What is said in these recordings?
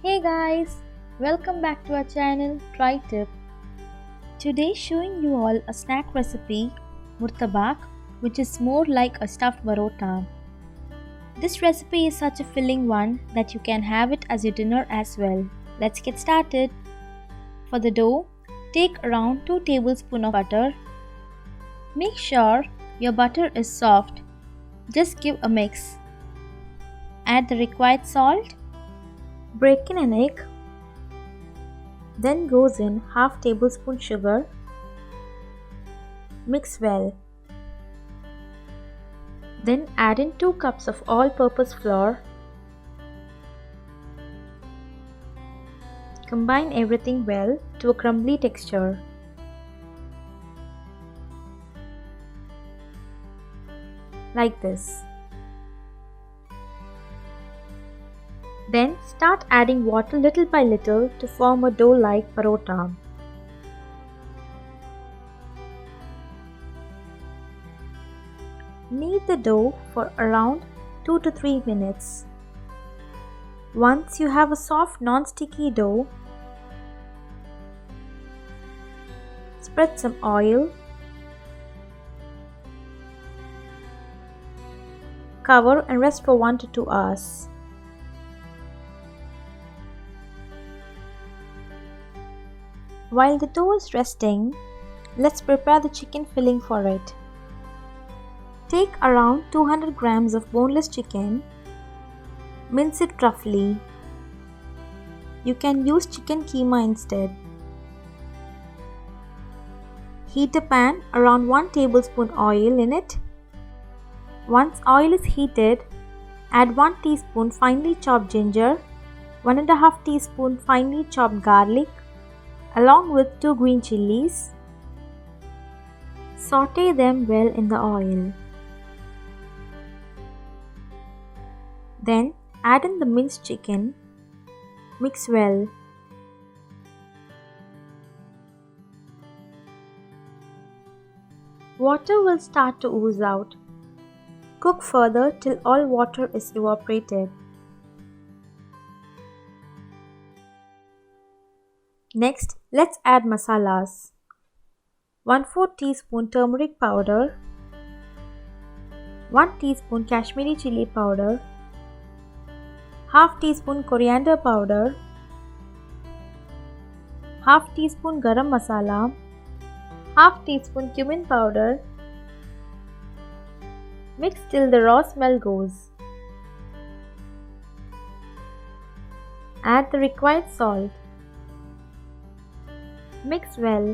Hey guys, welcome back to our channel TryTip. Today showing you all a snack recipe, Murthabak, which is more like a stuffed parotta. This recipe is such a filling one that you can have it as your dinner as well. Let's get started. For the dough, take around 2 tablespoons of butter. Make sure your butter is soft. Just give a mix. Add the required salt. Break in an egg. Then goes in half tablespoon sugar. Mix well. Then add in 2 cups of all-purpose flour. Combine everything well to a crumbly texture. Like this. Then start adding water little by little to form a dough-like parotta. Knead the dough for around 2 to 3 minutes. Once you have a soft non-sticky dough, spread some oil, cover and rest for 1 to 2 hours. While the dough is resting, let's prepare the chicken filling for it. Take around 200 grams of boneless chicken. Mince it roughly. You can use chicken keema instead. Heat a pan around 1 tablespoon oil in it. Once oil is heated, add 1 teaspoon finely chopped ginger, 1.5 teaspoon finely chopped garlic, along with 2 green chillies. Saute them well in the oil. Then add in the minced chicken. Mix well. Water will start to ooze out. Cook further till all water is evaporated. Next, let's add masalas. 1/4 teaspoon turmeric powder, 1 teaspoon Kashimiri chilli powder, half teaspoon coriander powder, half teaspoon garam masala, half teaspoon cumin powder. Mix till the raw smell goes. Add the required salt. Mix well.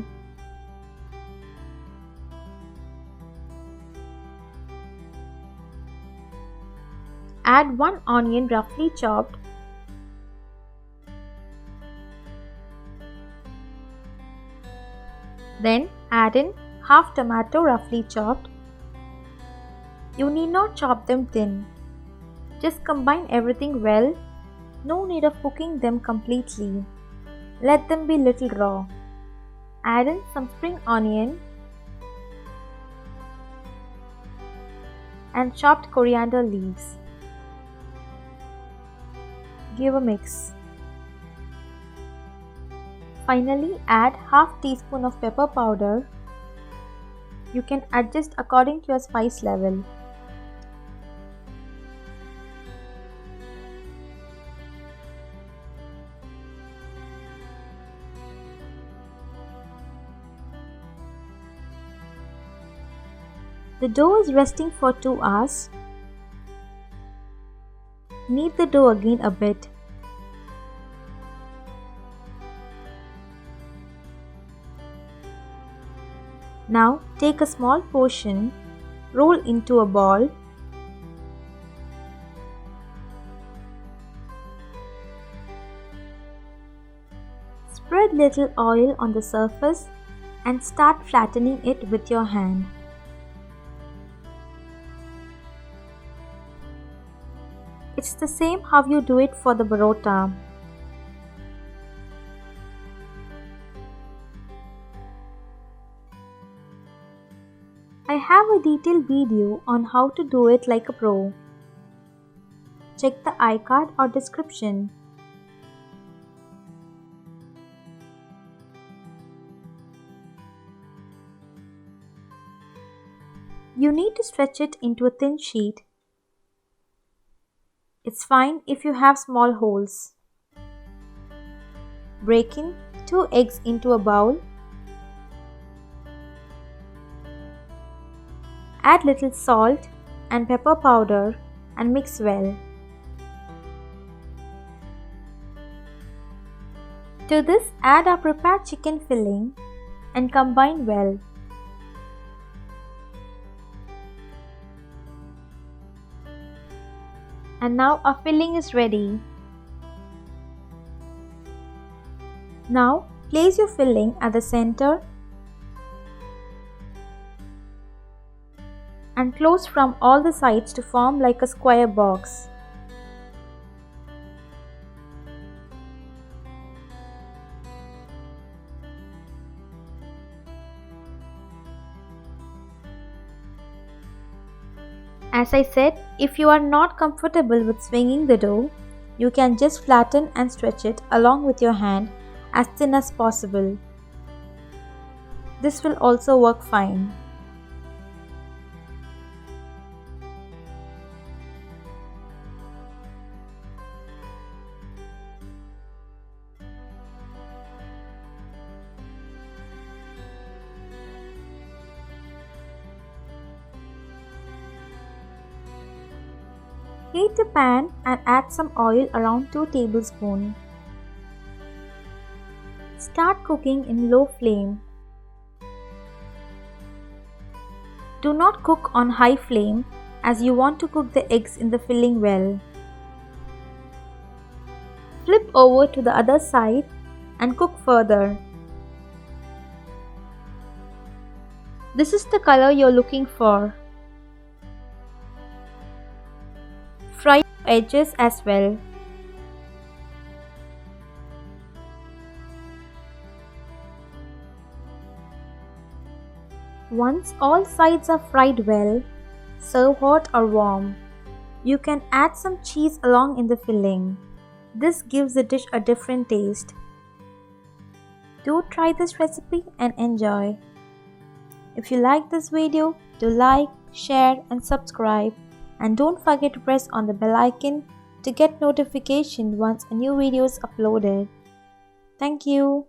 Add 1 onion roughly chopped. Then add in half tomato roughly chopped. You need not chop them thin. Just combine everything well. No need of cooking them completely. Let them be little raw. Add in some spring onion and chopped coriander leaves. Give a mix. Finally, add half teaspoon of pepper powder. You can adjust according to your spice level. The dough is resting for 2 hours. Knead the dough again a bit. Now take a small portion, roll into a ball. Spread little oil on the surface and start flattening it with your hand. It's the same how you do it for the parotta. I have a detailed video on how to do it like a pro. Check the iCard or description. You need to stretch it into a thin sheet. It's fine if you have small holes. Break in 2 eggs into a bowl. Add little salt and pepper powder and mix well. To this, add our prepared chicken filling and combine well. And now our filling is ready. Now place your filling at the center and close from all the sides to form like a square box. As I said, if you are not comfortable with swinging the dough, you can just flatten and stretch it along with your hand as thin as possible. This will also work fine. Heat the pan and add some oil around 2 tablespoons. Start cooking in low flame. Do not cook on high flame as you want to cook the eggs in the filling well. Flip over to the other side and cook further. This is the color you're looking for. Fry edges as well. Once all sides are fried well, serve hot or warm. You can add some cheese along in the filling. This gives the dish a different taste. Do try this recipe and enjoy. If you like this video, do like, share and subscribe. And don't forget to press on the bell icon to get notification once a new video is uploaded. Thank you.